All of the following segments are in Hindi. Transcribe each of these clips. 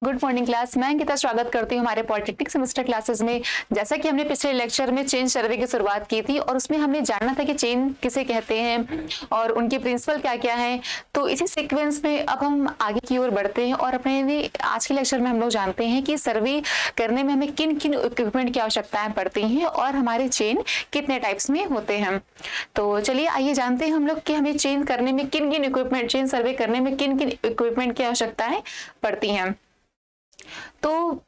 Good morning class. मैं अंकिता स्वागत करती हूँ हमारे पॉलिटेक्निक सेमेस्टर क्लासेस में। जैसा कि हमने पिछले लेक्चर में चेन सर्वे की शुरुआत की थी और उसमें हमने जाना था कि चेन किसे कहते हैं और उनके प्रिंसिपल क्या क्या हैं। तो इसी सीक्वेंस में अब हम आगे की ओर बढ़ते हैं और अपने आज के लेक्चर में हम लोग जानते हैं कि सर्वे करने में हमें किन किन इक्विपमेंट की आवश्यकताएं पड़ती हैं और हमारे चेन कितने टाइप्स में होते हैं। तो चलिए आइए जानते हैं हम लोग कि हमें चेन करने में किन किन इक्विपमेंट, चेन सर्वे करने में किन किन इक्विपमेंट की आवश्यकताएं पड़ती हैं। तो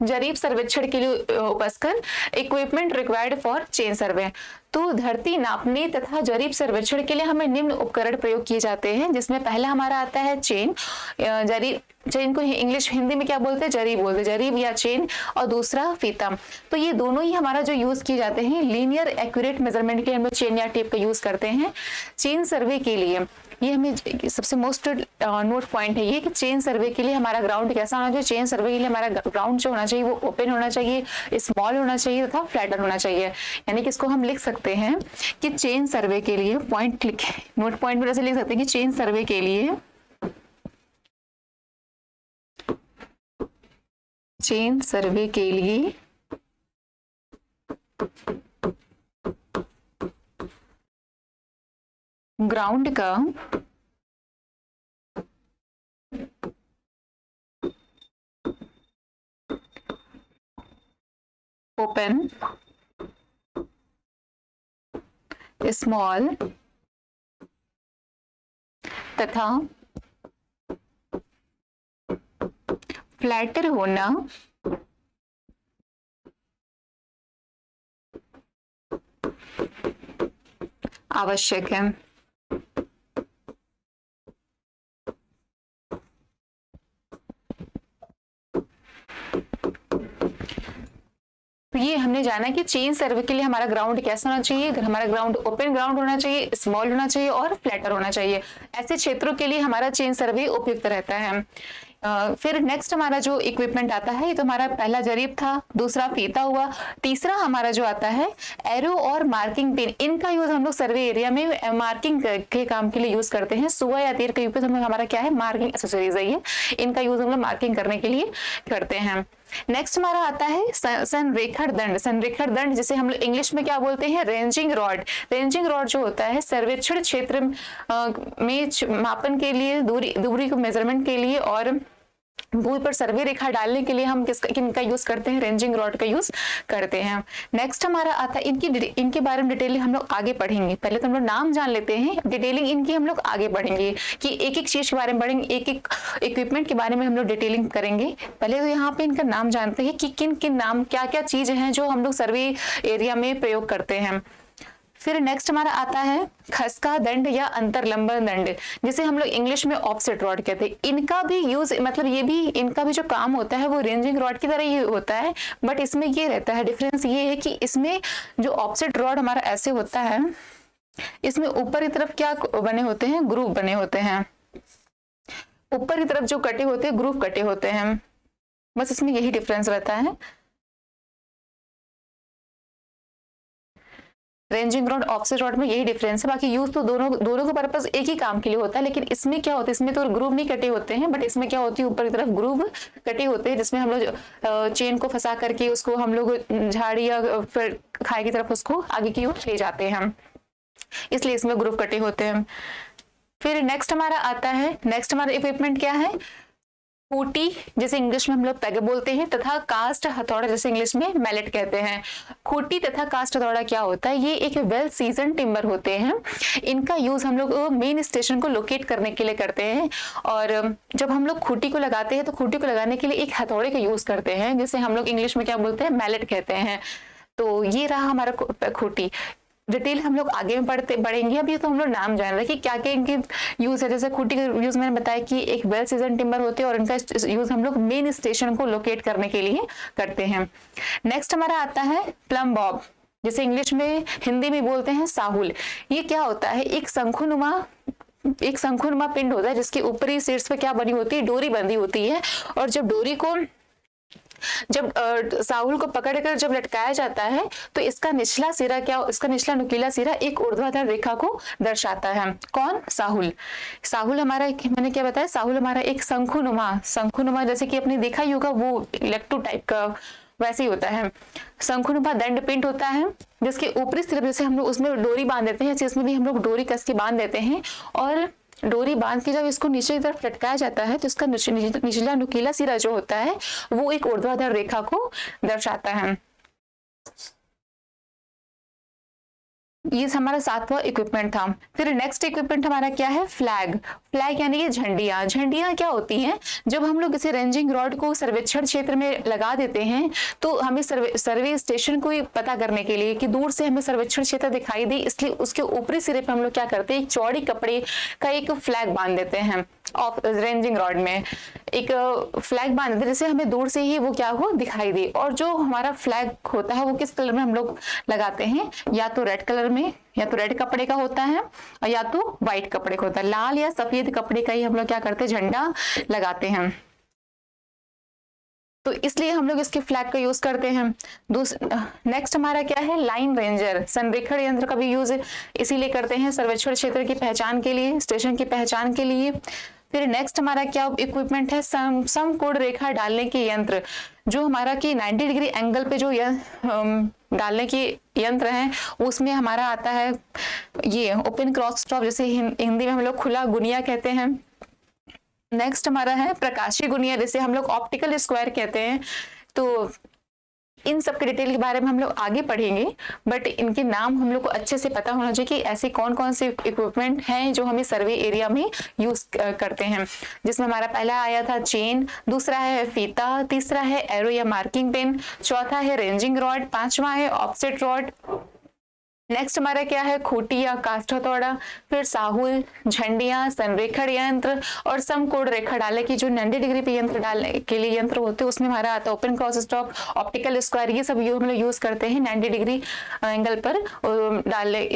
जरीब सर्वेक्षण के लिए उपस्कर equipment required for chain survey. तो धरती नापने तथा जरीब सर्वेक्षण के लिए हमें निम्न उपकरण प्रयोग किए जाते हैं, जिसमें पहला हमारा आता है चेन। जरीब, चेन को इंग्लिश हिंदी में क्या बोलते हैं, जरीब बोलते हैं, जरीब या चेन। और दूसरा फीता। तो ये दोनों ही हमारा जो यूज किए जाते हैं लीनियर एक्यूरेट मेजरमेंट के लिए हम लोग चेन या टेप का यूज करते हैं। चेन सर्वे के लिए ये हमें सबसे मोस्ट नोट पॉइंट है ये कि चेन सर्वे के लिए हमारा ग्राउंड कैसा होना चाहिए। चेन सर्वे के लिए हमारा ग्राउंड जो होना चाहिए वो ओपन होना चाहिए, स्मॉल होना चाहिए तथा फ्लैटर होना चाहिए। यानी कि इसको हम लिख सकते हैं कि चेन सर्वे के लिए पॉइंट लिखे, नोट पॉइंट में ऐसे लिख सकते हैं कि चेन सर्वे के लिए ग्राउंड का ओपन, स्मॉल तथा फ्लैटर होना आवश्यक है। तो ये हमने जाना कि चेन सर्वे के लिए हमारा ग्राउंड कैसा होना चाहिए। हमारा ग्राउंड ओपन ग्राउंड होना चाहिए, स्मॉल होना चाहिए और फ्लैटर होना चाहिए। ऐसे क्षेत्रों के लिए हमारा चेन सर्वे उपयुक्त रहता है। फिर नेक्स्ट हमारा जो इक्विपमेंट आता है, ये तो हमारा पहला जरीब था, दूसरा फीता हुआ, तीसरा हमारा जो आता है एरो और मार्किंग पिन। इनका यूज हम लोग सर्वे एरिया में मार्किंग के काम के लिए यूज करते हैं। सुआ या तीर का यूज हमारा क्या है, मार्किंग एक्सेसरीज है ये। इनका यूज हम लोग मार्किंग करने के लिए करते हैं। नेक्स्ट हमारा आता है संरेखण दंड। संरेखण दंड जिसे हम लोग इंग्लिश में क्या बोलते हैं, रेंजिंग रॉड। रेंजिंग रॉड जो होता है सर्वेक्षण क्षेत्र में मापन के लिए, दूरी को मेजरमेंट के लिए और भूमि पर सर्वे रेखा डालने के लिए हम किनका यूज करते हैं, रेंजिंग रॉड का यूज करते हैं। नेक्स्ट हमारा आता है इनके बारे में डिटेलिंग हम लोग आगे पढ़ेंगे। पहले तो हम लोग नाम जान लेते हैं, डिटेलिंग इनकी हम लोग आगे पढ़ेंगे कि एक एक चीज के बारे में पढ़ेंगे, एक एक इक्विपमेंट के बारे में हम लोग डिटेलिंग करेंगे। पहले तो यहाँ पे इनका नाम जानते हैं कि किन किन नाम क्या क्या चीज है जो हम लोग सर्वे एरिया में प्रयोग करते हैं। फिर नेक्स्ट हमारा आता है खसका दंड या अंतरलंबन दंड, जिसे हम लोग इंग्लिश में ऑफसेट रॉड कहते हैं। इनका भी यूज, मतलब ये भी, इनका भी जो काम होता है वो रेंजिंग रॉड की तरह ही होता है, बट इसमें ये रहता है, डिफरेंस ये है कि इसमें जो ऑफसेट रॉड हमारा ऐसे होता है, इसमें ऊपर की तरफ क्या बने होते हैं, ग्रूव बने होते हैं। ऊपर की तरफ जो कटे होते हैं, ग्रूव कटे होते हैं, बस इसमें यही डिफरेंस रहता है। रेंजिंग रॉड ऑफसेट रॉड में यही डिफरेंस है। बाकी यूज तो दोनों का पर्पस एक ही काम के लिए होता है, लेकिन इसमें क्या होता है, इसमें तो ग्रूव नहीं कटे होते हैं, बट इसमें क्या होती है, ऊपर की तरफ ग्रूव कटे होते हैं, जिसमें हम लोग चेन को फंसा करके उसको हम लोग झाड़ी या फिर खाई की तरफ उसको आगे की ओर ले जाते हैं, इसलिए इसमें ग्रूव कटे होते हैं। फिर नेक्स्ट हमारा आता है, नेक्स्ट हमारा इक्विपमेंट क्या है, खूंटी जिसे इंग्लिश में हम लोग पैग बोलते हैं, तथा कास्ट हथौड़ा जिसे इंग्लिश में मैलेट कहते हैं। खूंटी तथा कास्ट हथौड़ा क्या होता है, ये एक वेल सीजन टिम्बर होते हैं। इनका यूज हम लोग मेन स्टेशन को लोकेट करने के लिए करते हैं। और जब हम लोग खूंटी को लगाते हैं तो खूंटी को लगाने के लिए एक हथौड़े का यूज करते हैं, जिसे हम लोग इंग्लिश में क्या बोलते हैं, मैलेट कहते हैं। तो ये रहा हमारा खूंटी। डिटेल हम लोग आगे में बढ़ेंगे। अभी तो हम लोग नाम जान रहे हैं कि क्या क्या इनके यूज है। जैसे खूंटी का यूज मैंने बताया कि एक वेल सीजन टिम्बर होते हैं और इनका यूज हम लोग मेन स्टेशन को लोकेट करने के लिए करते हैं। नेक्स्ट हमारा आता है प्लम बॉब, जिसे इंग्लिश में, हिंदी में बोलते हैं साहुल। ये क्या होता है, एक शंकुनुमा पिंड होता है जिसके ऊपरी शीर्ष पे क्या बनी होती है, डोरी बंधी होती है। और जब डोरी को जब साहुल को पकड़कर जब लटकाया जाता है तो इसका निचला सिरा क्या, इसका निचला नुकीला सिरा एक ऊर्ध्वाधर रेखा को दर्शाता है। कौन? साहुल। साहुल हमारा मैंने क्या बताया, साहुल हमारा एक शंखुनुमा जैसे कि आपने देखा ही होगा वो इलेक्ट्रो टाइप का वैसे ही होता है। शंखुनुमा दंडपिंड होता है जिसके ऊपरी सिरे जैसे हम लोग उसमें डोरी बांध देते हैं, इसमें भी हम लोग डोरी कस के बांध देते हैं और डोरी बांध के जब इसको नीचे की तरफ लटकाया जाता है तो इसका निचला नुकीला सिरा जो होता है वो एक ऊर्ध्वाधर रेखा को दर्शाता है। ये हमारा 7वां इक्विपमेंट था। फिर नेक्स्ट इक्विपमेंट हमारा क्या है? फ्लैग। फ्लैग यानी कि झंडियां। झंडियां क्या होती हैं? जब हम लोग किसी रेंजिंग रॉड को सर्वेक्षण क्षेत्र में लगा देते हैं तो हमें सर्वे स्टेशन को पता करने के लिए कि दूर से हमें सर्वेक्षण क्षेत्र दिखाई दे, इसलिए उसके ऊपरी सिरे पे हम लोग क्या करते हैं, एक चौड़ी कपड़े का एक फ्लैग बांध देते हैं ऑफ रेंजिंग रॉड में, एक फ्लैग बांध देते हैं जिससे हमें दूर से ही वो क्या हो दिखाई दे। और जो हमारा फ्लैग होता है वो किस कलर में हम लोग लगाते हैं? या तो रेड कलर में, या तो रेड कपड़े का होता है और या तो व्हाइट कपड़े का होता है। लाल या सफेद कपड़े का ही हम लोग क्या करते हैं, झंडा लगाते हैं। तो इसलिए हम लोग इसके फ्लैग का यूज करते हैं। नेक्स्ट हमारा क्या है? Line ranger. संरेखण यंत्र का भी यूज इसीलिए करते हैं, सर्वेक्षण क्षेत्र की पहचान के लिए, स्टेशन की पहचान के लिए। फिर नेक्स्ट हमारा क्या इक्विपमेंट है? समकोण रेखा डालने के यंत्र। जो हमारा कि 90 डिग्री एंगल पे जो डालने के यंत्र हैं उसमें हमारा आता है ये ओपन क्रॉस स्टॉप, जैसे हिंदी में हम लोग खुला गुनिया कहते हैं। नेक्स्ट हमारा है प्रकाशीय गुनिया, जैसे हम लोग ऑप्टिकल स्क्वायर कहते हैं। तो इन सब के डिटेल के बारे में हम लोग आगे पढ़ेंगे, बट इनके नाम हम लोग को अच्छे से पता होना चाहिए कि ऐसे कौन कौन से इक्विपमेंट हैं जो हमें सर्वे एरिया में यूज करते हैं। जिसमें हमारा पहला आया था चेन, दूसरा है फीता, तीसरा है एरो या मार्किंग पेन, चौथा है रेंजिंग रॉड, पांचवा है ऑफसेट रॉड। नेक्स्ट हमारा क्या है? खूंटी या काष्ठ हथौड़ा, फिर साहुल, झंडियां, संरेखण यंत्र और समकोण रेखा डालने की जो 90 डिग्री पे यंत्र डालने के लिए यंत्र होते हैं उसमें हमारा आता है open cross stop, optical square. ये सब हम लोग यूज करते हैं 90 डिग्री एंगल पर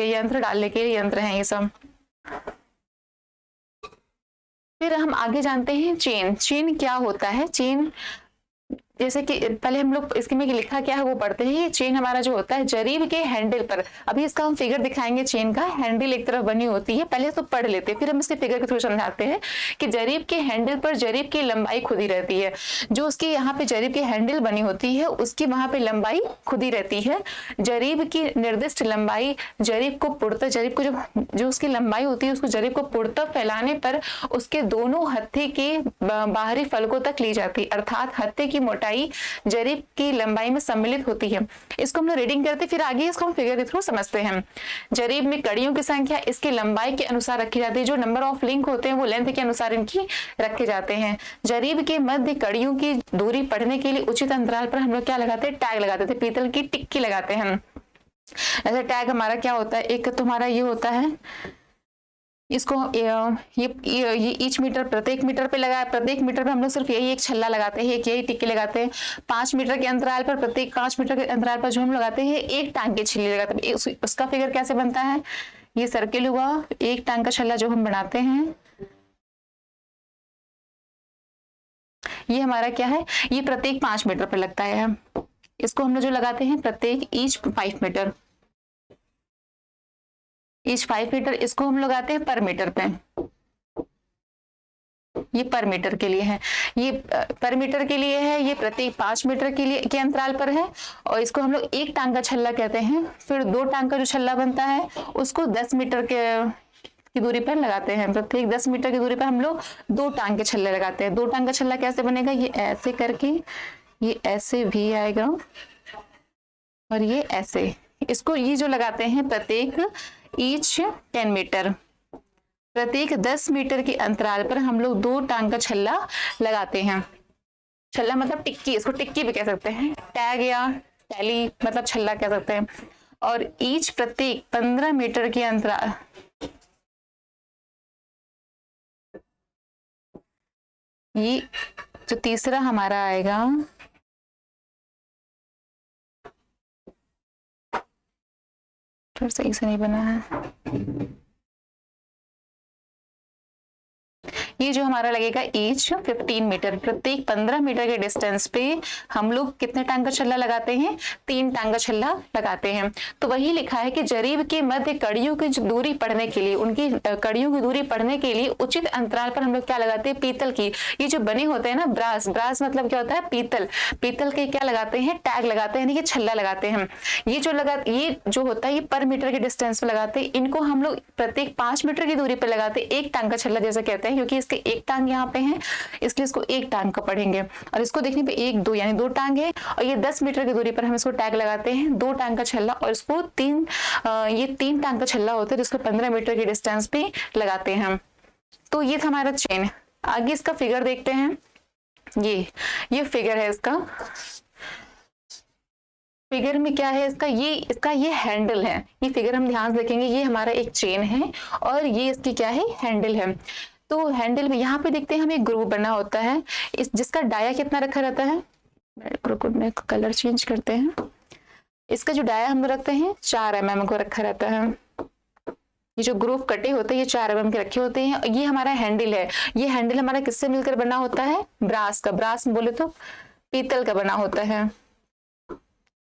यंत्र डालने के लिए यंत्र हैं ये सब। फिर हम आगे जानते हैं चेन। चेन क्या होता है? चेन जैसे कि पहले हम लोग इसके में लिखा क्या है वो पढ़ते हैं। चेन हमारा जो होता है जरीब के हैंडल पर, अभी इसका हम फिगर दिखाएंगे। चेन का हैंडल एक तरफ बनी होती है, पहले तो पढ़ लेते हैं फिर हम इसके फिगर के थ्रू समझाते हैं कि जरीब के हैंडल पर जरीब की लंबाई खुदी रहती है। जो उसकी यहाँ पे जरीब की हैंडल बनी होती है उसकी वहां पे लंबाई खुदी रहती है। जरीब की निर्दिष्ट लंबाई जरीब को पुड़ता, जरीब को जो उसकी लंबाई होती है उसको जरीब को पुड़ता फैलाने पर उसके दोनों हत्थे के बाहरी फलकों तक ली जाती है, अर्थात हत्थे की मोटाई जरीब की लंबाई में सम्मिलित होती है। इसको हम लोग रीडिंग करते फिर आगे इसको हम फिगर के थ्रू समझते हैं। जरीब में कड़ियों की संख्या इसकी लंबाई के अनुसार रखी जाती है। जो नंबर ऑफ लिंक होते हैं वो लेंथ के अनुसार इनकी रखे जाते हैं। जरीब के मध्य कड़ियों की दूरी पढ़ने के लिए उचित अंतराल पर हम लोग क्या लगाते हैं? टैग लगाते थे, पीतल की टिक्की लगाते हैं। ऐसा टैग हमारा क्या होता है? एक तो हमारा ये होता है, इसको ये ईच मीटर, प्रत्येक मीटर पे लगाया, प्रत्येक मीटर पे हम लोग सिर्फ यही एक छल्ला लगाते हैं, एक यही टिक्की लगाते हैं। 5 मीटर के अंतराल पर, प्रत्येक 5 मीटर के अंतराल पर जो हम लगाते हैं एक टांग के छिल्ले लगाते हैं। उसका फिगर कैसे बनता है? ये सर्किल हुआ, एक टांग का छल्ला जो हम बनाते हैं ये हमारा क्या है? ये प्रत्येक 5 मीटर पर लगता है। इसको हम लोग जो लगाते हैं प्रत्येक ईच 5 मीटर, ईच 5 मीटर, इसको हम लगाते हैं पर मीटर पे। ये पर मीटर के लिए है, ये पर मीटर के लिए है, ये प्रत्येक 5 मीटर के लिए के अंतराल पर है। और इसको हम लोग एक टांग का छल्ला कहते हैं। फिर 2 टांग का जो छल्ला बनता है उसको 10 मीटर की दूरी पर लगाते हैं। प्रत्येक 10 मीटर की दूरी पर हम लोग 2 टांग के छल्ले लगाते हैं। 2 टांग का छल्ला कैसे बनेगा? ये ऐसे करके, ये ऐसे भी आएगा और ये ऐसे। इसको ये जो लगाते हैं प्रत्येक ईच 10 मीटर, प्रत्येक 10 मीटर के अंतराल पर हम लोग 2 टांग का छल्ला लगाते हैं। छल्ला मतलब टिक्की, इसको टिक्की भी कह सकते हैं, टैग या टैली मतलब छल्ला कह सकते हैं। और ईच प्रत्येक 15 मीटर के अंतराल, ये जो तीसरा हमारा आएगा फिर सही से नहीं बना है। ये जो हमारा लगेगा ईच 15 मीटर, प्रत्येक 15 मीटर के डिस्टेंस पे हम लोग कितने टांग का छल्ला लगाते हैं, 3 टांग का छल्ला लगाते हैं। तो वही लिखा है कि जरीब के मध्य कड़ियों की दूरी पढ़ने के लिए, उनकी कड़ियों की दूरी पढ़ने के लिए उचित अंतराल पर हम लोग क्या लगाते हैं, पीतल की, ये जो बने होते हैं ना ब्रास, ब्रास मतलब क्या होता है, पीतल, पीतल के क्या लगाते हैं, टैग लगाते हैं, यानी कि छल्ला लगाते हैं। ये जो होता है ये पर मीटर के डिस्टेंस पे लगाते हैं। इनको हम लोग प्रत्येक 5 मीटर की दूरी पे लगाते हैं, एक टांग का छल्ला जैसे कहते हैं, क्योंकि इसके एक टांग यहाँ पे है इसलिए इसको एक टांग का पढ़ेंगे। और इसको देखने पे 1 2 यानी 2 टांग है, और ये 10 मीटर की दूरी पर हम इसको टैग लगाते हैं, 2 टांग का छल्ला, और इसको 3 टांग का छल्ला होता है जिसको 15 मीटर की डिस्टेंस पे लगाते हैं। तो ये था हमारा चेन। आगे इसका फिगर देखते हैं। ये फिगर है इसका। फिगर में क्या है इसका ये हैंडल है। ये फिगर हम ध्यान से देखेंगे, ये हमारा एक चेन है और ये इसकी क्या है, हैंडल है। तो हैंडल में यहाँ पे देखते हैं हमें ग्रूव बना होता है, जिसका डाया कितना रखा रहता है, में कलर चेंज करते हैं। इसका जो डाया हम रखते हैं 4 mm को रखा रहता है। ये जो ग्रूव कटे होते हैं ये 4 mm के रखे होते हैं। ये हमारा हैंडल है। ये हैंडल हमारा किससे मिलकर बना होता है, ब्रास का, ब्रास बोले तो पीतल का बना होता है।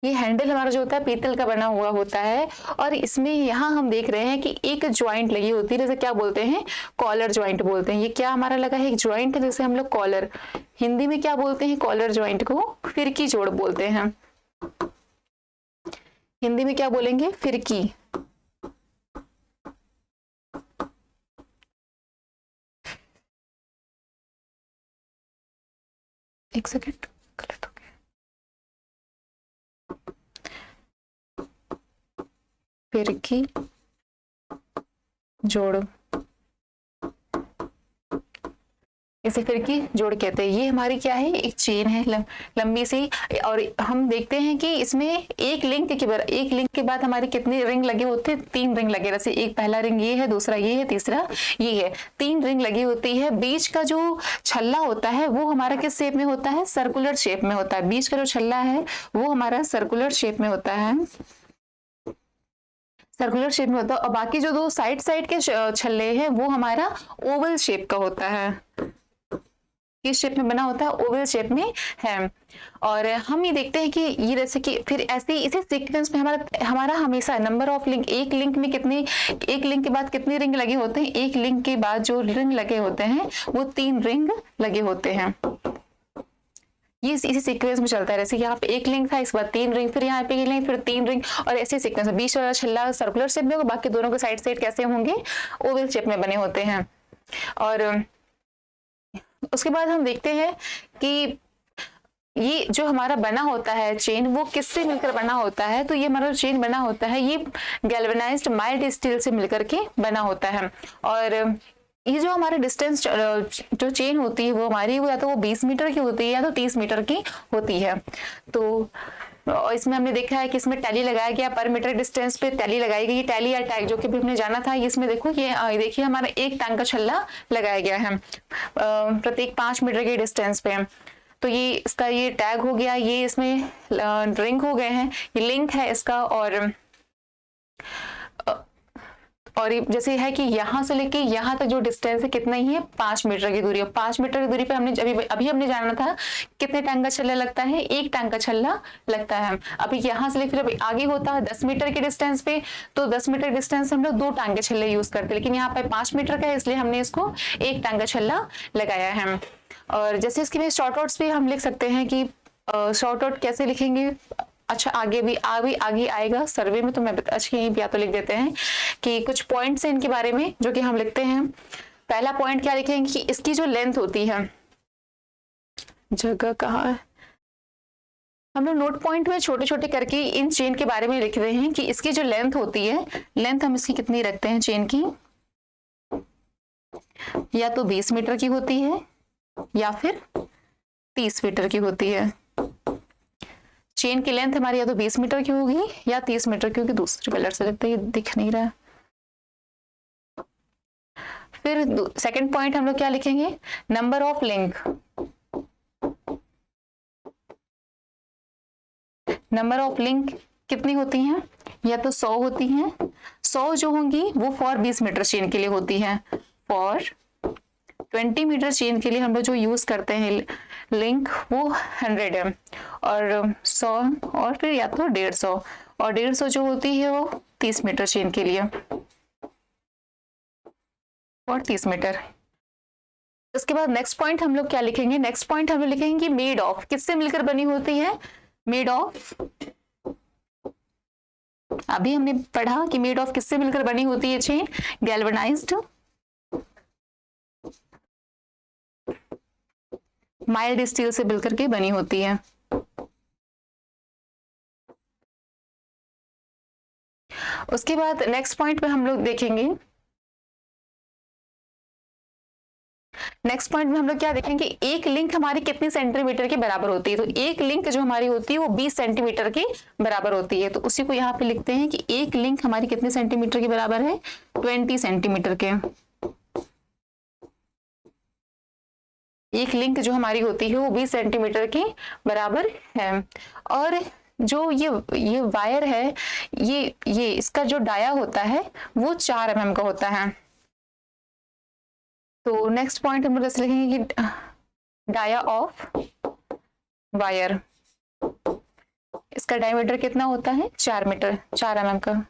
ये हैंडल हमारा जो होता है पीतल का बना हुआ होता है। और इसमें यहाँ हम देख रहे हैं कि एक ज्वाइंट लगी होती है, जैसे क्या बोलते हैं, कॉलर ज्वाइंट बोलते हैं। ये क्या हमारा लगा है, एक ज्वाइंट है, जैसे हम लोग कॉलर, हिंदी में क्या बोलते हैं, कॉलर ज्वाइंट को फिरकी जोड़ बोलते हैं। हिंदी में क्या बोलेंगे, फिरकी। एक सेकेंड, गलत हो गया, फिरकी जोड़, इसे फिरकी जोड़ कहते हैं। ये हमारी क्या है, एक चेन है लंबी सी। और हम देखते हैं कि इसमें एक लिंक के बाद हमारे कितने रिंग लगे होते हैं, 3 रिंग लगे। जैसे एक पहला रिंग ये है, दूसरा ये है, तीसरा ये है, 3 रिंग लगी होती है। बीच का जो छल्ला होता है वो हमारा किस शेप में होता है, सर्कुलर शेप में होता है। बीच का जो छल्ला है वो हमारा सर्कुलर शेप में होता है, सर्कुलर शेप में होता है। और बाकी जो 2 साइड के छल्ले हैं वो हमारा ओवल शेप का होता है। किस शेप में बना होता है, ओवल शेप में है। और हम ये देखते हैं कि ये जैसे कि फिर ऐसे इसी सीक्वेंस में हमारा हमेशा नंबर ऑफ लिंक, एक लिंक के बाद कितने रिंग लगे होते हैं, एक लिंक के बाद जो रिंग लगे होते हैं वो 3 रिंग लगे होते हैं। ये इसी सीक्वेंस में चलता है। जैसे यहाँ पे एक लिंक था, इसके बाद 3 रिंग, फिर यहाँ पे लिंक, फिर 3 रिंग, और ऐसे सीक्वेंस में। बीच वाला छल्ला सर्कुलर शेप में होगा, बाकी दोनों के साइड कैसे होंगे, ओवल शेप में बने होते हैं। और उसके बाद हम देखते हैं कि ये जो हमारा बना होता है चेन, वो किससे मिलकर बना होता है। तो ये हमारा चेन बना होता है, ये गैल्वेनाइज्ड माइल्ड स्टील से मिलकर के बना होता है। और ये जो हमारे डिस्टेंस जो चेन होती है वो हमारी या तो वो 20 मीटर की होती है या तो 30 मीटर की होती है। तो इसमें हमने देखा है कि इसमें टैली लगाया गया, पर मीटर डिस्टेंस पे टैली लगाई गई। टैली या टैग जो कि भी हमने जाना था, इसमें देखो ये देखिए हमारा एक टांग का छल्ला लगाया गया है प्रत्येक 5 मीटर के डिस्टेंस पे। तो ये इसका ये टैग हो गया, ये इसमें रिंग हो गए हैं, ये लिंक है इसका। और जैसे है कि यहाँ से लेके यहाँ तक जो डिस्टेंस है कितना ही है, 5 मीटर की दूरी है। 5 मीटर की दूरी पे हमने अभी हमने जाना था कितने टांग का छल्ला लगता है, एक टांग का छल्ला लगता है। अभी यहाँ से लेकर फिर आगे होता है 10 मीटर के डिस्टेंस पे, तो 10 मीटर डिस्टेंस हम लोग 2 टांग के छल्ले यूज करते हैं, लेकिन यहाँ पे 5 मीटर का है इसलिए हमने इसको एक टांग का छल्ला लगाया है। और जैसे इसके शॉर्ट आउट्स भी हम लिख सकते हैं कि शॉर्ट आउट कैसे लिखेंगे। अच्छा, आगे आएगा सर्वे में, तो मैं अच्छा यहीं या तो लिख देते हैं कि कुछ पॉइंट्स हैं इनके बारे में जो कि हम लिखते हैं। पहला पॉइंट क्या लिखेंगे कि इसकी जो लेंथ होती है, जगह कहाँ है, हम लोग नोट पॉइंट में छोटे छोटे करके इन चेन के बारे में लिख रहे हैं कि इसकी जो लेंथ होती है, लेंथ हम इसकी कितनी रखते हैं चेन की, या तो 20 मीटर की होती है या फिर 30 मीटर की होती है। चेन की लेंथ हमारी या तो 20 मीटर की होगी या 30 मीटर की होगी। दूसरे कलर से लगता है, ये दिख नहीं रहा। फिर सेकंड पॉइंट हम लोग क्या लिखेंगे, number of link. Number of link कितनी होती हैं, या तो 100 होती हैं। 100 जो होंगी वो फॉर 20 मीटर चेन के लिए होती हैं, फॉर 20 मीटर चेन के लिए हम लोग जो यूज करते हैं लिंक वो 100 है, और 100 और फिर या तो 150, और 150 जो होती है वो 30 मीटर चेन के लिए, और 30 मीटर। उसके बाद नेक्स्ट पॉइंट हम लोग क्या लिखेंगे, नेक्स्ट पॉइंट हम लोग लिखेंगे कि मेड ऑफ किससे मिलकर बनी होती है, मेड ऑफ, अभी हमने पढ़ा कि मेड ऑफ किससे मिलकर बनी होती है चेन, गैल्वेनाइज्ड माइल्ड स्टील से मिलकर के बनी होती है। उसके बाद नेक्स्ट पॉइंट पे हम लोग देखेंगे, नेक्स्ट पॉइंट में हम लोग क्या देखेंगे, एक लिंक हमारी कितनी सेंटीमीटर के बराबर होती है, तो एक लिंक जो हमारी होती है वो 20 सेंटीमीटर के बराबर होती है। तो उसी को यहाँ पे लिखते हैं कि एक लिंक हमारी कितने सेंटीमीटर के बराबर है, 20 सेंटीमीटर के। एक लिंक जो हमारी होती है वो 20 सेंटीमीटर के बराबर है। और जो ये वायर है, ये इसका जो डाया होता है वो 4 mm का होता है। तो नेक्स्ट पॉइंट हम लोग जैसे लिखेंगे कि डाया ऑफ वायर, इसका डायमीटर कितना होता है, 4 मीटर, 4 mm का।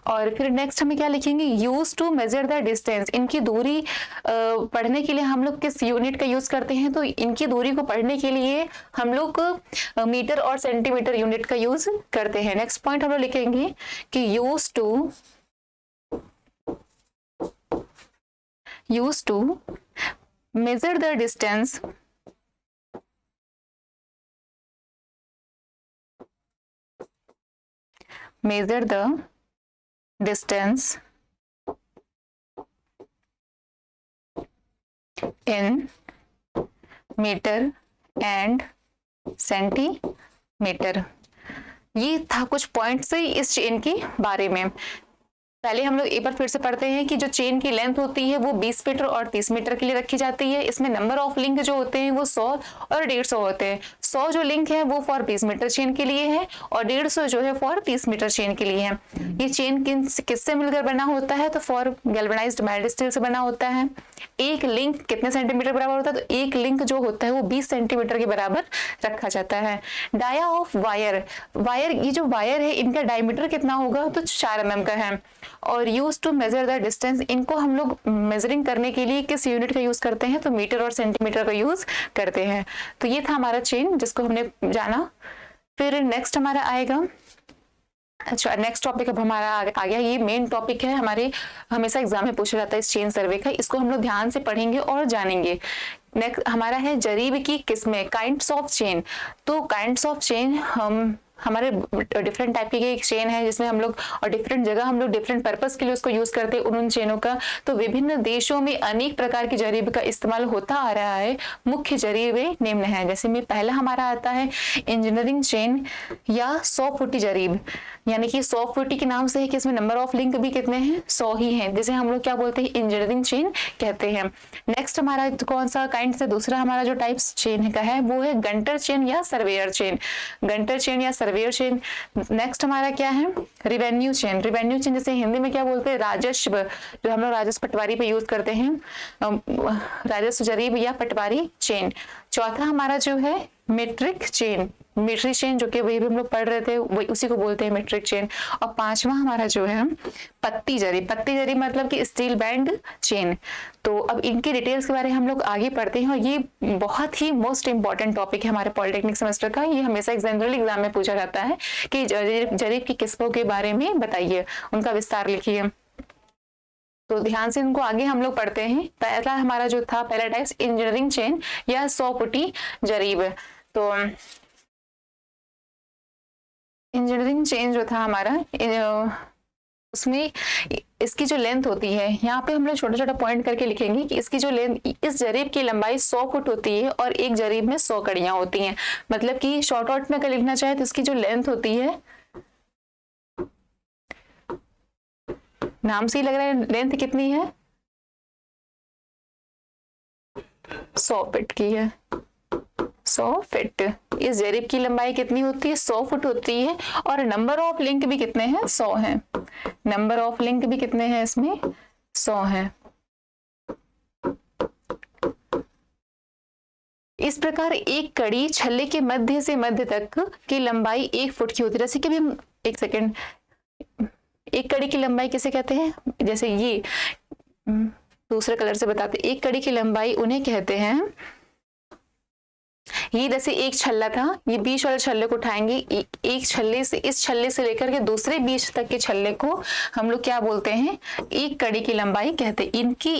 और फिर नेक्स्ट हमें क्या लिखेंगे, use to measure the distance, इनकी दूरी पढ़ने के लिए हम लोग किस यूनिट का यूज करते हैं, तो इनकी दूरी को पढ़ने के लिए हम लोग मीटर और सेंटीमीटर यूनिट का यूज करते हैं। नेक्स्ट पॉइंट हम लोग लिखेंगे कि use to measure the distance measure the distance in metre and centimetre. ये था कुछ पॉइंट्स इस चेन के बारे में। पहले हम लोग एक बार फिर से पढ़ते हैं कि जो चेन की लेंथ होती है वो 20 मीटर और 30 मीटर के लिए रखी जाती है। इसमें नंबर ऑफ लिंक जो होते हैं वो 100 और 150 होते हैं। 100 जो लिंक है वो फॉर 20 मीटर चेन के लिए है और 150 जो है फॉर 30 मीटर चेन के लिए है। ये चेन किससे मिलकर बना होता है, तो फॉर गैल्वेनाइज्ड माइल्ड स्टील से बना होता है। एक लिंक कितने सेंटीमीटर बराबर होता है, तो एक लिंक जो होता है वो 20 सेंटीमीटर के बराबर रखा जाता है। डाया ऑफ वायर, ये जो वायर है इनका डायमीटर कितना होगा, तो 4 mm का है। और use to measure the distance, इनको हम लोग मेजरिंग करने के लिए किस यूनिट का यूज करते हैं, तो मीटर और सेंटीमीटर का यूज करते हैं। तो ये था हमारा चेन जिसको हमने जाना। फिर नेक्स्ट हमारा आएगा, अच्छा नेक्स्ट टॉपिक अब हमारा आ गया, ये मेन टॉपिक है हमारे, हमेशा एग्जाम में पूछा जाता है इस चेन सर्वे का, इसको हम लोग ध्यान से पढ़ेंगे और जानेंगे। नेक्स्ट हमारा है जरीब की किस्में, काइंड्स ऑफ चेन। तो काइंड्स ऑफ चेन हमारे डिफरेंट टाइप की एक चेन है जिसमें हम लोग और डिफरेंट जगह हम लोग डिफरेंट पर्पस के लिए उसको यूज करते हैं उन चेनों का। तो विभिन्न देशों में अनेक प्रकार की जरीब का इस्तेमाल होता आ रहा है। मुख्य जरीबे निम्न है, जैसे में पहला हमारा आता है इंजीनियरिंग चेन या 100 फुटी जरीब, यानी कि 100 फुटी के नाम से है कि इसमें नंबर ऑफ लिंक भी कितने हैं, 100 ही हैं, जिसे हम लोग क्या बोलते हैं, इंजीनियरिंग चेन कहते हैं। नेक्स्ट हमारा कौन सा काइंड से दूसरा हमारा जो टाइप चेन का है वो है गंटर चेन या सर्वेयर चेन, गंटर चेन या सर्वेयर चेन। नेक्स्ट हमारा क्या है, रिवेन्यू चेन। रिवेन्यू चेन जैसे हिंदी में क्या बोलते हैं, राजस्व, जो हम लोग राजस्व पटवारी पे यूज करते हैं, राजस्व जरीब या पटवारी चेन। चौथा हमारा जो है मीट्रिक चेन, मीट्रिक चेन जो कि वही भी हम लोग पढ़ रहे थे वही उसी को बोलते हैं मीट्रिक चेन। और पांचवा हमारा जो है पत्ती जरी, पत्ती जरी मतलब कि स्टील बैंड चेन। तो अब इनकी डिटेल्स के बारे में हम लोग आगे पढ़ते हैं और ये बहुत ही मोस्ट इंपॉर्टेंट टॉपिक है हमारे पॉलिटेक्निक सेमेस्टर का। ये हमेशा जनरल एग्जाम में पूछा जाता है कि जरीब की किस्मों के बारे में बताइए, उनका विस्तार लिखिए। तो ध्यान से इनको आगे हम लोग पढ़ते हैं। पहला हमारा जो था पहला टाइप इंजीनियरिंग चेन या 100 फुटी जरीब। तो इंजीनियरिंग चेन जो था हमारा उसमें इसकी जो लेंथ होती है, यहाँ पे हम लोग छोटा छोटा पॉइंट करके लिखेंगे कि इसकी जो लेंथ, इस जरीब की लंबाई 100 फुट होती है और एक जरीब में 100 कड़ियां होती हैं। मतलब कि शॉर्ट आउट में अगर लिखना चाहे तो इसकी जो लेंथ होती है, नाम से ही लग रहा है लेंथ कितनी है, 100 फीट की है, 100 फीट। इस जरीब की लंबाई कितनी होती है? 100 फुट होती है। और नंबर ऑफ लिंक भी कितने हैं? 100 हैं। नंबर ऑफ लिंक भी कितने हैं इसमें? 100 हैं। इस प्रकार एक कड़ी छल्ले के मध्य से मध्य तक की लंबाई 1 फुट की होती है। जैसे कि अभी हम एक सेकेंड, एक कड़ी की लंबाई किसे कहते हैं? जैसे ये दूसरे कलर से बताते, एक कड़ी की लंबाई उन्हें कहते हैं, ये जैसे एक छल्ला था, ये बीच वाले छल्ले को उठाएंगे, एक छल्ले से, इस छल्ले से लेकर के दूसरे बीच तक के छल्ले को हम लोग क्या बोलते हैं? एक कड़ी की लंबाई कहते हैं।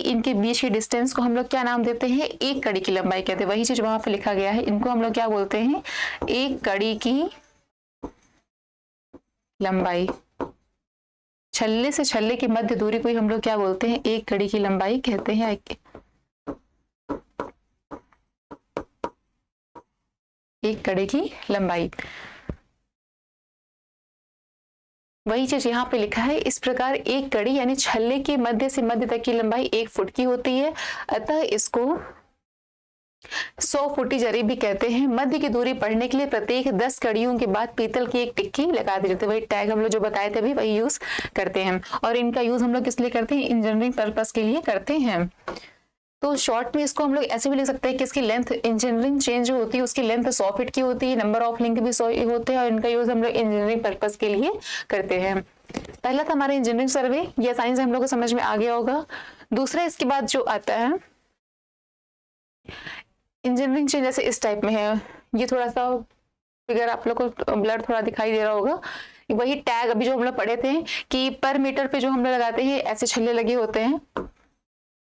इनके बीच की डिस्टेंस को हम लोग क्या नाम देते हैं? एक कड़ी की लंबाई कहते हैं। वही चीज वहां पे लिखा गया है, इनको हम लोग क्या बोलते हैं? एक कड़ी की लंबाई। छल्ले से छल्ले की मध्य दूरी को हम लोग क्या बोलते हैं? एक कड़ी की लंबाई कहते हैं। एक कड़ी की लंबाई। वही चीज यहाँ पे लिखा है। इस प्रकार एक कड़ी यानी छल्ले के मध्य से मध्य तक की लंबाई 1 फुट की होती है, अतः इसको 100 फुटी जरीब भी कहते हैं। मध्य की दूरी पढ़ने के लिए प्रत्येक 10 कड़ियों के बाद पीतल की एक टिक्की लगा दी जाती है। वही टैग हम लोग जो बताए थे अभी, वही यूज करते हैं। और इनका यूज हम लोग किस लिए करते हैं? इंजीनियरिंग पर्पस के लिए करते हैं। तो शॉर्ट में इसको हम लोग ऐसे भी लिख सकते हैं कि इसकी लेंथ, इंजीनियरिंग चेन जो होती है उसकी लेंथ 100 फीट की होती है, नंबर ऑफ लिंक भी 100 होते हैं, और इनका यूज हम लोग इंजीनियरिंग पर्पस के लिए करते हैं। पहला था हमारा इंजीनियरिंग सर्वे, ये आसानी से हम लोग को समझ में आ गया होगा। दूसरा इसके बाद जो आता है इंजीनियरिंग चेन, जैसे इस टाइप में है, ये थोड़ा सा फिगर आप लोग को ब्लर थोड़ा दिखाई दे रहा होगा। वही टैग अभी जो हम लोग पढ़े थे कि पर मीटर पे जो हम लोग लगाते हैं ऐसे छल्ले लगे होते हैं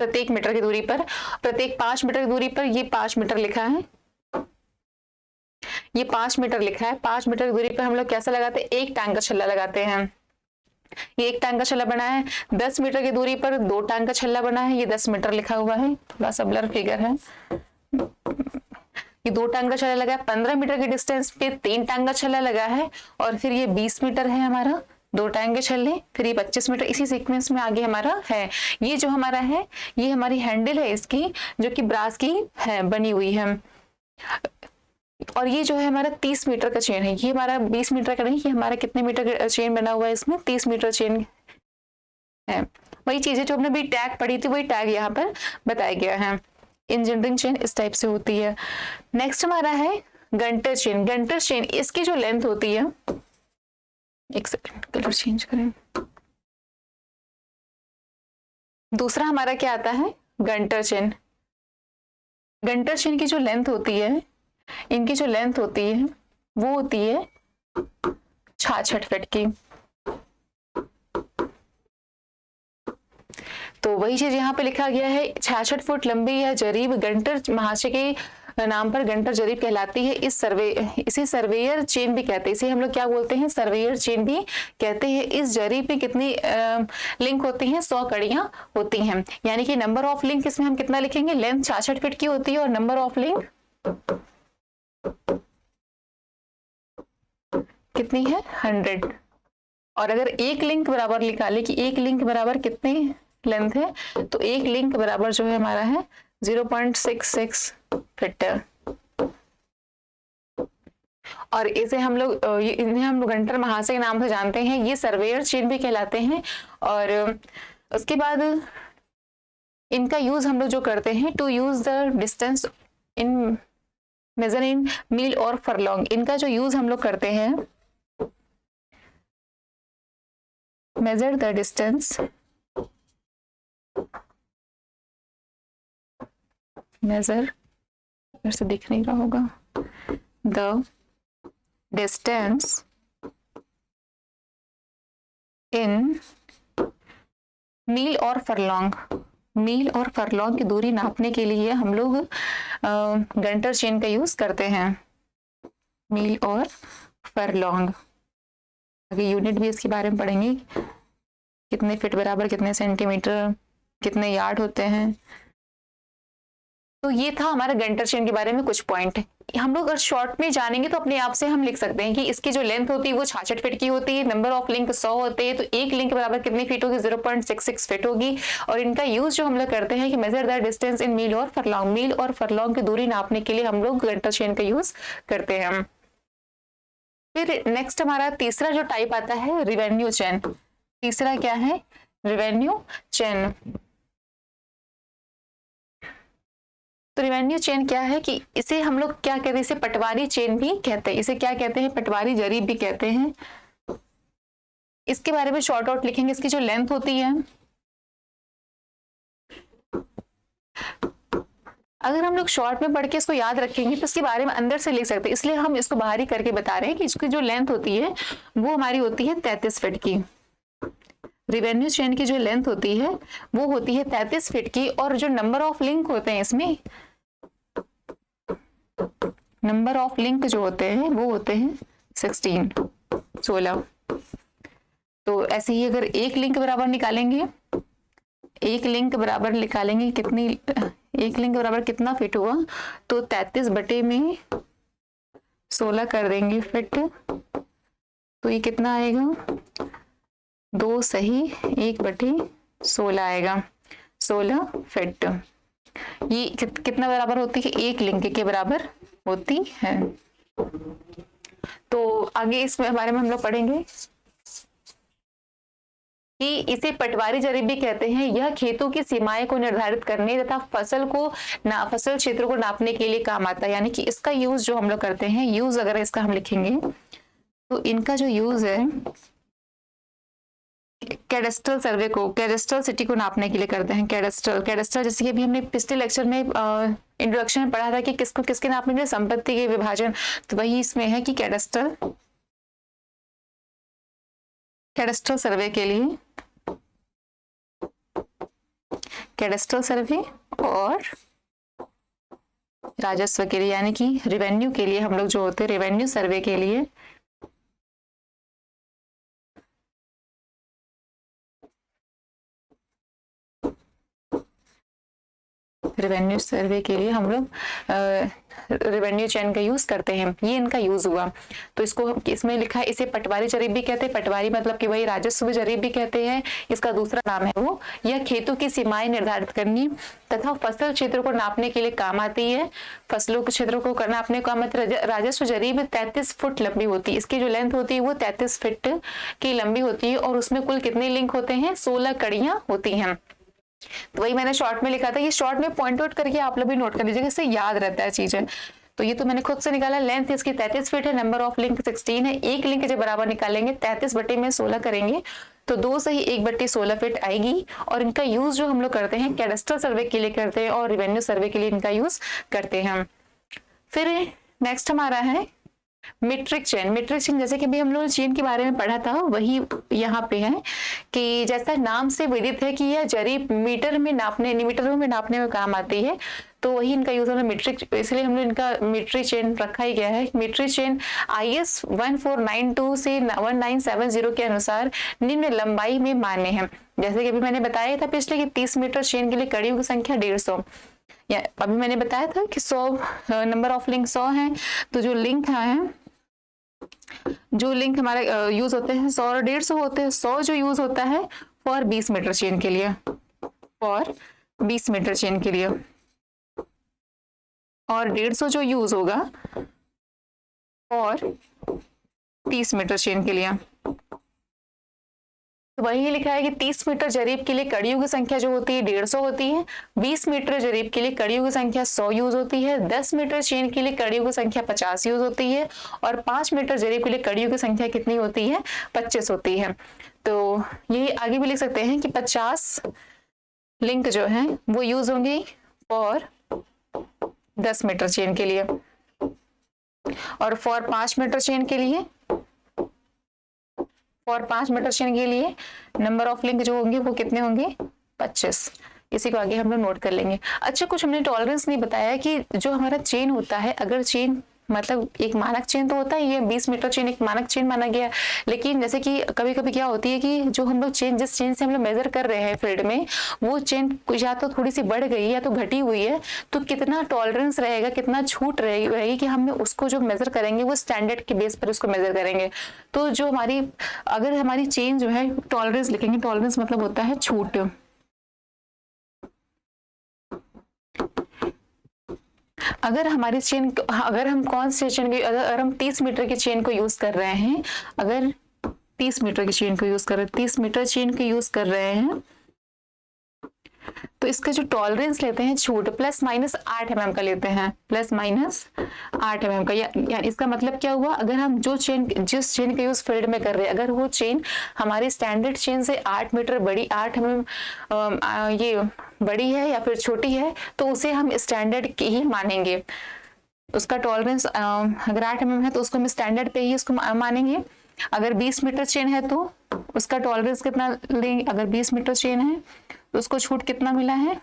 प्रत्येक मीटर की दूरी पर, प्रत्येक 5 मीटर की दूरी पर। ये 5 मीटर लिखा है, ये 5 मीटर लिखा है। 5 मीटर की दूरी पर हम लोग कैसा लगाते हैं? एक टांग का छल्ला लगाते हैं। ये एक टांग का छल्ला बना है। 10 मीटर की दूरी पर 2 टांग का छल्ला बना है, ये 10 मीटर लिखा हुआ है, थोड़ा सा ब्लर फिगर है। ये 2 टांग का छल्ला लगा है। 15 मीटर की डिस्टेंस पे 3 टांग का छल्ला लगा है, और फिर ये 20 मीटर है हमारा 2 टांग के छल्ले, फिर ये 25 मीटर, इसी सीक्वेंस में आगे हमारा है। ये जो हमारा है, ये हमारी हैंडल है इसकी, जो कि ब्रास की है, बनी हुई है। और ये जो है हमारा 30 मीटर का चेन है। ये हमारा 20 मीटर का नहीं, ये हमारा कितने मीटर का चेन बना हुआ है? इसमें 30 मीटर चेन है। वही चीजें जो हमने भी टैग पढ़ी थी, वही टैग यहाँ पर बताया गया है। इंजीनियरिंग चेन इस टाइप से होती है। नेक्स्ट हमारा है गंटर चेन। गंटर चेन, इसकी जो लेंथ होती है, एक सेकंड कलर चेंज करें। दूसरा हमारा क्या आता है? Günter chain. गंटर चेन की जो लेंथ होती है, इनकी जो लेंथ होती है वो होती है 66 फीट की। तो वही चीज यहाँ पे लिखा गया है, 66 फुट लंबी यह जरीब गंटर महाशय के नाम पर गंटर जरीब कहलाती है। इसे सर्वेयर चेन भी कहते हैं। इसे हम लोग क्या बोलते हैं? सर्वेयर चेन भी कहते हैं। इस जरीब में कितनी लिंक होती हैं? 100 कड़ियां होती हैं। यानी कि नंबर ऑफ लिंक इसमें हम कितना लिखेंगे? लेंथ 66 फीट की होती है, और नंबर ऑफ लिंक कितनी है? 100। और अगर एक लिंक बराबर निकाले कि एक लिंक बराबर कितनी लेंथ है, तो एक लिंक बराबर जो है हमारा है 0.66 फीट। और इसे हम लोग इन्हें हम लोग गंटर महाशय के नाम से जानते हैं। ये सर्वेयर चेन भी कहलाते हैं। और उसके बाद इनका यूज हम लोग जो करते हैं, to use the distance in measure in mile और फरलॉन्ग। इनका जो यूज हम लोग करते हैं, मेजर द डिस्टेंस, मेजर, इधर से दिख नहीं रहा होगा, द डिस्टेंस इन मील और फरलॉन्ग। मील और फरलॉन्ग की दूरी नापने के लिए हम लोग गंटर चेन का यूज करते हैं। मील और फरलॉन्ग, आगे यूनिट भी इसके बारे में पढ़ेंगे, कितने फीट बराबर कितने सेंटीमीटर, कितने यार्ड होते हैं। तो ये था हमारा गंटर चेन के बारे में कुछ पॉइंट। हम लोग अगर शॉर्ट में जानेंगे तो अपने आप से हम लिख सकते हैं कि इसकी जो लेंथ होती है वो 66 फीट की होती है, नंबर ऑफ लिंक 100 होते हैं, तो एक लिंक के बराबर कितनी फीट होगी, 0.66 फीट होगी। और इनका यूज जो हम लोग करते हैं कि major the distance in mile और फरलॉन्ग, मील और फरलॉन्ग की दूरी नापने के लिए हम लोग गंटर चेन का यूज करते हैं। फिर नेक्स्ट हमारा तीसरा जो टाइप आता है रिवेन्यू चेन। तीसरा क्या है, रिवेन्यू चेन। तो रिवेन्यू चेन क्या है कि इसे हम लोग क्या कहते हैं, इसे पटवारी चेन भी कहते हैं। इसे क्या कहते हैं, पटवारी जरीब भी कहते हैं। इसके बारे में शॉर्ट आउट लिखेंगे। इसकी जो लेंथ होती है, अगर हम लोग शॉर्ट में पढ़ के इसको याद रखेंगे तो इसके बारे में अंदर से लिख सकते हैं, इसलिए हम इसको बाहरी करके बता रहे हैं कि इसकी जो लेंथ होती है वो हमारी होती है 33 फीट की। रिवेन्यू चेन की जो लेंथ होती है वो होती है 33 फीट की। और जो नंबर ऑफ लिंक होते हैं, इसमें नंबर ऑफ लिंक जो होते हैं वो होते हैं 16। तो ऐसे ही अगर एक लिंक बराबर निकालेंगे, एक लिंक बराबर निकालेंगे कितनी, एक लिंक बराबर कितना फिट हुआ, तो 33 बटे में 16 कर देंगे फिट, तो ये कितना आएगा, 2 सही 1 बटे 16 आएगा, 16 फिट। ये कितना बराबर होती है, एक लिंक के बराबर होती है। तो आगे इसमें बारे में हम लोग पढ़ेंगे कि इसे पटवारी जरीब भी कहते हैं। यह खेतों की सीमाएं को निर्धारित करने तथा फसल क्षेत्र को नापने के लिए काम आता है। यानी कि इसका यूज जो हम लोग करते हैं, यूज अगर इसका हम लिखेंगे तो इनका जो यूज है कैडेस्ट्रल सर्वे को, कैडेस्ट्रल सिटी को नापने के लिए करते हैं। कैडेस्ट्रल जैसे कि अभी हमने पिछले लेक्चर में इंट्रोडक्शन में पढ़ा था कि किसको किसके नापने के लिए, संपत्ति के विभाजन, तो वही इसमें है कि कैडेस्ट्रल सर्वे के लिए, कैडेस्ट्रल सर्वे और राजस्व के लिए, यानी कि रेवेन्यू के लिए हम लोग जो होते हैं, रेवेन्यू सर्वे के लिए हम लोग रेवेन्यू चेन का यूज करते हैं। ये इनका यूज हुआ। तो इसको इसमें लिखा है, इसे पटवारी जरीब भी कहते हैं। पटवारी मतलब कि वही राजस्व जरीब भी कहते हैं। इसका दूसरा नाम है वो, यह खेतों की सीमाएं निर्धारित करनी तथा फसल क्षेत्र को नापने के लिए काम आती है। फसलों के क्षेत्र को नापने का मतलब, राजस्व जरीब 33 फुट लंबी होती है। इसकी जो लेंथ होती है वो 33 फीट की लंबी होती है और उसमें कुल कितने लिंक होते हैं, 16 कड़ियां होती हैं। तो वही मैंने शॉर्ट में लिखा था, ये शॉर्ट में पॉइंट आउट करके आप लोग भी नोट कर लीजिएगा, इससे याद रहता है चीजें। तो ये तो मैंने खुद से निकाला। लेंथ इसकी 33 फीट है, नंबर ऑफ लिंक 16 है। एक लिंक जब बराबर निकालेंगे 33 बटे में 16 करेंगे तो 2 सही 1 बटे 16 फीट आएगी। और इनका यूज जो हम लोग करते हैं कैडेस्ट्रल सर्वे के लिए करते हैं और रेवेन्यू सर्वे के लिए इनका यूज करते हैं। फिर नेक्स्ट हमारा है मीट्रिक चेन। मीट्रिक चेन जैसे कि भी हम लोग चेन के बारे में पढ़ा था, वही यहाँ पे है कि जैसा नाम से विदित है कि यह जरीब मीटरों में नापने में काम आती है, तो वही इनका यूज है मीट्रिक, इसलिए हमने इनका मीट्रिक चेन रखा ही गया है। मीट्रिक चेन IS 1492 से 1970 के अनुसार निम्न लंबाई में मान्य है। जैसे कि अभी मैंने बताया था पिछले कि 30 मीटर चेन के लिए कड़ियों की संख्या 150, या अभी मैंने बताया था कि 100 नंबर ऑफ लिंक 100 है। तो जो लिंक हमारे यूज होते हैं 100 और 150 होते हैं। 100 जो यूज होता है फॉर 20 मीटर चेन के लिए, और 150 जो यूज होगा और 30 मीटर चेन के लिए। तो वही लिखा है कि 30 मीटर जरीब के लिए कड़ियों की संख्या जो होती है 150 होती है। 20 मीटर जरीब के लिए कड़ियों की संख्या 100 यूज होती है। 10 मीटर चेन के लिए कड़ियों की संख्या 50 यूज होती है। और 5 मीटर जरीब के लिए कड़ियों की संख्या कितनी होती है, 25 होती है। तो यही आगे भी लिख सकते हैं कि 50 लिंक जो है वो यूज होंगे फॉर 10 मीटर चेन के लिए, और फॉर 5 मीटर चेन के लिए नंबर ऑफ लिंक जो होंगे वो कितने होंगे, 25। इसी को आगे हम लोग नोट कर लेंगे। अच्छा, कुछ हमने टॉलरेंस नहीं बताया कि जो हमारा चेन होता है, अगर चेन मतलब एक मानक चेन तो होता है, ये 20 मीटर चेन एक मानक चेन माना गया। लेकिन जैसे कि कभी कभी क्या होती है कि जो हम लोग चेन, जिस चेन से हम लोग मेजर कर रहे हैं फील्ड में, वो चेन या तो थोड़ी सी बढ़ गई या तो घटी हुई है, तो कितना टॉलरेंस रहेगा, कितना छूट रहेगी कि हम उसको जो मेजर करेंगे वो स्टैंडर्ड के बेस पर उसको मेजर करेंगे। तो जो हमारी, अगर हमारी चेन जो है टॉलरेंस लिखेंगे, टॉलरेंस मतलब होता है छूट। अगर हमारी चेन, अगर हम कौन सी चेन की, अगर हम 30 मीटर की चेन को यूज कर रहे हैं, अगर 30 मीटर की चेन को यूज कर रहे हैं, 30 मीटर चेन को यूज कर रहे हैं, तो इसका जो टॉलरेंस लेते हैं छूट प्लस माइनस 8 mm का लेते हैं, प्लस माइनस 8 mm का। या इसका मतलब क्या हुआ, अगर हम जिस चेन का यूज फील्ड में कर रहे हैं, अगर वो चेन हमारी स्टैंडर्ड चेन से 8 मीटर बड़ी, 8 mm ये बड़ी है या फिर छोटी है, तो उसे हम स्टैंडर्ड की ही मानेंगे। उसका टॉलरेंस अगर 8 mm है तो उसको हम स्टैंडर्ड पे ही उसको मानेंगे। अगर 20 मीटर चेन है तो उसका टॉलरेंस कितना लेंगे, अगर 20 मीटर चेन है तो उसको छूट कितना मिला है,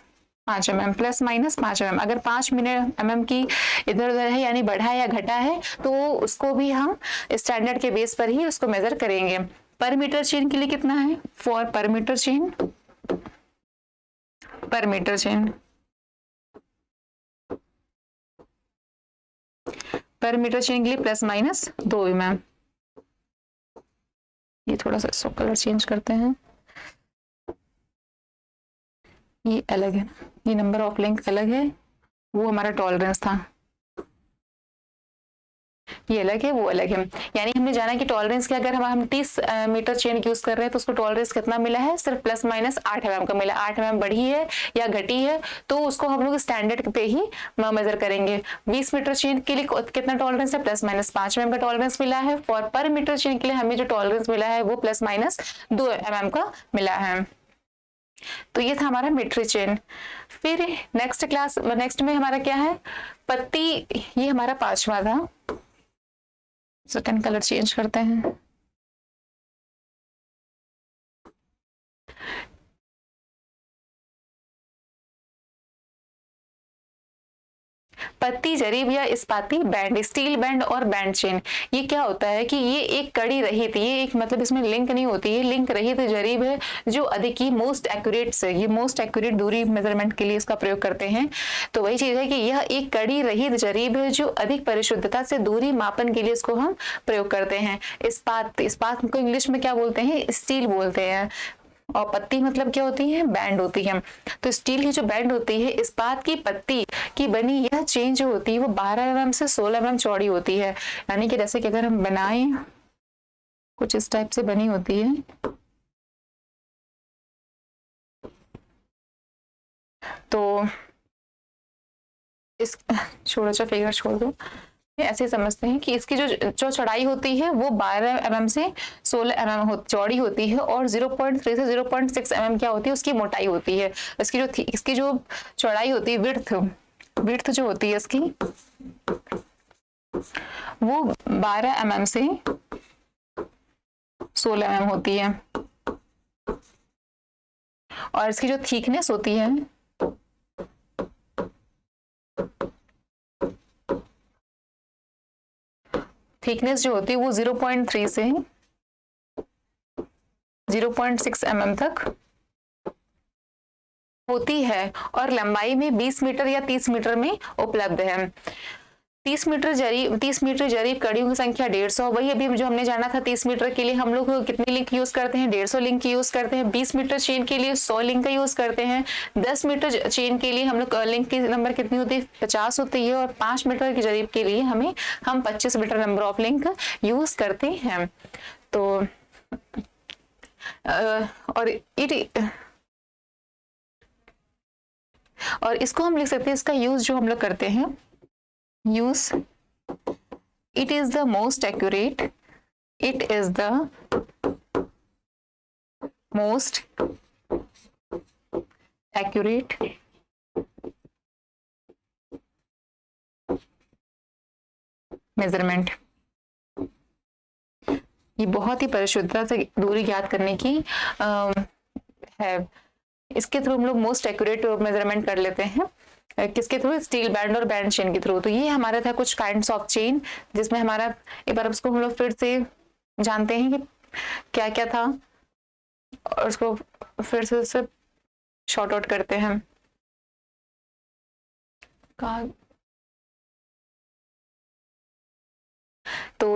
5 mm, प्लस माइनस 5 mm। अगर 5 mm की इधर उधर है यानी बढ़ा या घटा है, तो उसको भी हम स्टैंडर्ड के बेस पर ही उसको मेजर करेंगे। पर मीटर चेन के लिए कितना है, फॉर पर मीटर चेन, पर मीटर चेन, पर मीटर चेन के लिए प्लस माइनस 2 mm। ये थोड़ा सा इसको कलर चेंज करते हैं, ये अलग है, ये नंबर ऑफ लिंक अलग है, वो हमारा टॉलरेंस था, ये अलग है वो अलग है। यानी हमने जाना कि टॉलरेंस के, अगर हम 30 मीटर चेन यूज कर रहे हैं तो उसको टॉलरेंस कितना मिला है, सिर्फ प्लस माइनस 8 mm का मिला। 8 mm बढ़ी है या घटी है तो उसको हम लोग स्टैंडर्ड पे ही मेजर करेंगे। 20 मीटर चेन के लिए कितना टॉलरेंस है, प्लस माइनस 5 mm का टॉलरेंस मिला है। फॉर पर मीटर चेन के लिए हमें जो टॉलरेंस मिला है वो प्लस माइनस 2 mm का मिला है। तो ये था हमारा मीटर चेन। फिर नेक्स्ट में हमारा क्या है, पत्ती, ये हमारा 5वां था। सेकंड कलर चेंज करते हैं। पत्ती, जरीब या इस्पाती बैंड, स्टील बैंड और बैंड चेन, ये क्या होता है कि ये एक कड़ी रहित, ये एक मतलब इसमें लिंक नहीं होती है, लिंक रहित जरीब है जो अधिक ही मोस्ट एक्यूरेट से, ये मोस्ट एक्यूरेट दूरी मेजरमेंट के लिए इसका प्रयोग करते हैं। तो वही चीज है कि यह एक कड़ी रहित जरीब है जो अधिक परिशुद्धता से दूरी मापन के लिए इसको हम प्रयोग करते हैं। इस्पात को इंग्लिश में क्या बोलते हैं, स्टील बोलते हैं। और पत्ती मतलब क्या होती है, बैंड होती है। तो स्टील की जो बैंड होती है, इस्पात की पत्ती की बनी यह चेन जो होती है वो 12 mm से 16 mm चौड़ी होती है। यानी कि जैसे कि अगर हम बनाएं, कुछ इस टाइप से बनी होती है। तो इस छोटा सा फिगर छोड़ दो, ऐसे समझते हैं कि इसकी जो चौड़ाई होती है वो 12 mm से 16 mm चौड़ी होती है, और 0.3 से 0.6 mm क्या होती है, उसकी मोटाई होती है। इसकी जो चौड़ाई होती है, विड्थ जो होती है इसकी, वो 12 mm से 16 mm होती है, और इसकी जो थिकनेस होती है जो होती है वो 0.3 से 0.6 mm तक होती है, और लंबाई में 20 मीटर या 30 मीटर में उपलब्ध है। 30 मीटर जरीब कड़ियों की संख्या 150। वही अभी जो हमने जाना था, 30 मीटर के लिए हम लोग कितने लिंक यूज करते हैं, 150 लिंक यूज करते हैं। 20 मीटर चेन के लिए 100 लिंक का यूज करते हैं। 10 मीटर चेन के लिए हम लोग लिंक की नंबर कितनी होती है, 50 होती है। और 5 मीटर की जरीब के लिए हम 25 meter number of link use करते हैं। तो और इसको हम लिख सकते हैं, इसका यूज जो हम लोग करते हैं, use, it is the most accurate measurement. ये बहुत ही परिशुद्धता से दूरी ज्ञात करने की है। इसके थ्रू हम लोग मोस्ट एक्यूरेट मेजरमेंट कर लेते हैं। किसके थ्रू? स्टील बैंड और बैंड चेन के थ्रू। तो ये हमारा था कुछ काइंड्स ऑफ चेन, जिसमें हमारा एक बार उसको हम लोग फिर से जानते हैं कि क्या क्या था और उसको फिर से उससे शॉर्ट आउट करते हैं। तो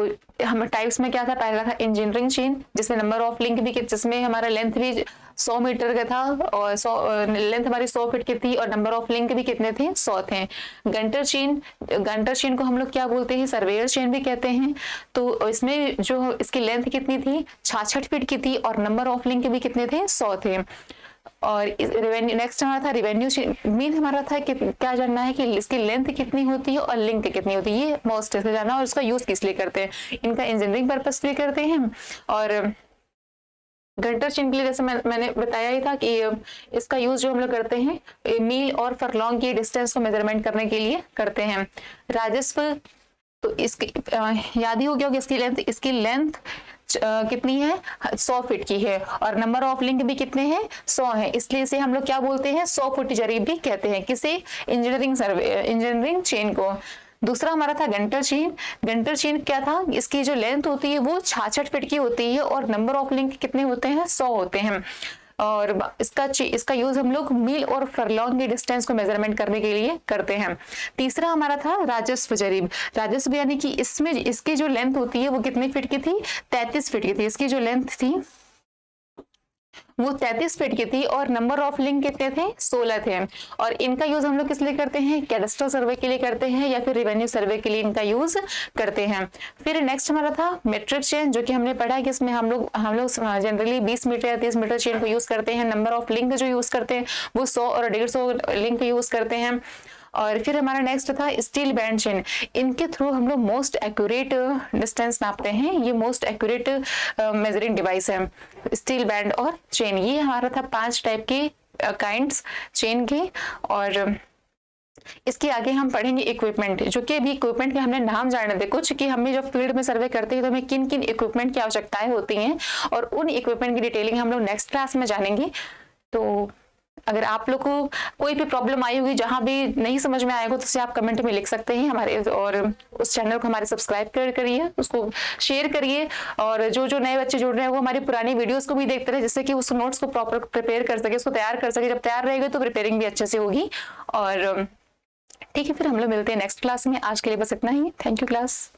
हम टाइप्स में क्या था? पहला था इंजीनियरिंग चेन, जिसमें नंबर ऑफ लिंक भी, जिसमें हमारा लेंथ भी 100 मीटर का था और लेंथ हमारी 100 फीट की थी और नंबर ऑफ लिंक भी कितने थे? 100 थे। गंटर चेन को हम लोग क्या बोलते हैं? सर्वेयर चेन भी कहते हैं। तो इसमें जो इसकी लेंथ कितनी थी? 66 फीट की थी और नंबर ऑफ लिंक भी कितने थे? 100 थे। और रेवेन्यू नेक्स्ट हमारा था रिवेन्यू मेन हमारा था कि क्या जानना है कि इसकी लेंथ कितनी होती है और लिंक कितनी होती है, ये मोस्ट से जानना। और इसका यूज किस लिए करते हैं? इनका इंजीनियरिंग पर्पस के लिए करते हैं। और गंटर चेन के लिए जैसे मैंने बताया ही था कि इसका यूज जो हम लोग करते हैं मील और फरलॉन्ग की डिस्टेंस को मेजरमेंट करने के लिए करते हैं। राजस्व, तो इसकी याद ही हो गया कि इसकी लेंथ कितनी है? 100 फीट की है और नंबर ऑफ लिंक भी कितने हैं? 100 है। इसलिए इसे हम लोग क्या बोलते हैं? 100 फुट जरीब भी कहते हैं। किसे? इंजीनियरिंग चेन को। दूसरा हमारा था गंटर चेन। गंटर चेन क्या था? इसकी जो लेंथ होती है वो 66 फीट की होती है और नंबर ऑफ लिंक कितने होते हैं? 100 होते हैं। और इसका यूज हम लोग मील और फरलॉन्ग की डिस्टेंस को मेजरमेंट करने के लिए करते हैं। तीसरा हमारा था राजस्व जरीब। राजस्व यानी कि इसमें इसकी जो लेंथ होती है वो कितने फीट की थी? 33 फीट की थी। इसकी जो लेंथ थी वो 33 फीट की थी और नंबर ऑफ लिंक कितने थे? 16 थे। और इनका यूज हम लोग किस लिए करते हैं? कैडेस्ट्रल सर्वे के लिए करते हैं या फिर रेवेन्यू सर्वे के लिए इनका यूज करते हैं। फिर नेक्स्ट हमारा था मीट्रिक चेन, जो कि हमने पढ़ा है कि इसमें हम लोग जनरली 20 मीटर या 30 मीटर चेन को यूज करते हैं। नंबर ऑफ लिंक जो यूज करते हैं वो 100 और 150 लिंक यूज करते हैं। और फिर हमारा नेक्स्ट था स्टील बैंड चेन। इनके थ्रू हम लोग मोस्ट एक्यूरेट डिस्टेंस नापते हैं। ये मोस्ट एक्यूरेट मेजरिंग डिवाइस है, स्टील बैंड और चेन। ये हमारा था 5 टाइप के काइंड्स चेन के। और इसके आगे हम पढ़ेंगे इक्विपमेंट, जो कि अभी इक्विपमेंट के हमने नाम जाने थे कुछ, कि हमें जब फील्ड में सर्वे करते हैं तो हमें किन किन इक्विपमेंट की आवश्यकताएं होती हैं और उन इक्विपमेंट की डिटेलिंग हम लोग नेक्स्ट क्लास में जानेंगे। तो अगर आप लोग को कोई भी प्रॉब्लम आई होगी, जहां भी नहीं समझ में आएगा, तो उसे आप कमेंट में लिख सकते हैं हमारे, और उस चैनल को हमारे सब्सक्राइब करिए, उसको शेयर करिए। और जो नए बच्चे जुड़ रहे हैं वो हमारी पुरानी वीडियोस को भी देखते रहे, जिससे कि उस नोट्स को प्रॉपर प्रिपेयर कर सके, उसको तैयार कर सके। जब तैयार रहेगा तो प्रिपेयरिंग भी अच्छे से होगी। और ठीक है, फिर हम लोग मिलते हैं नेक्स्ट क्लास में। आज के लिए बस इतना ही। Thank you class.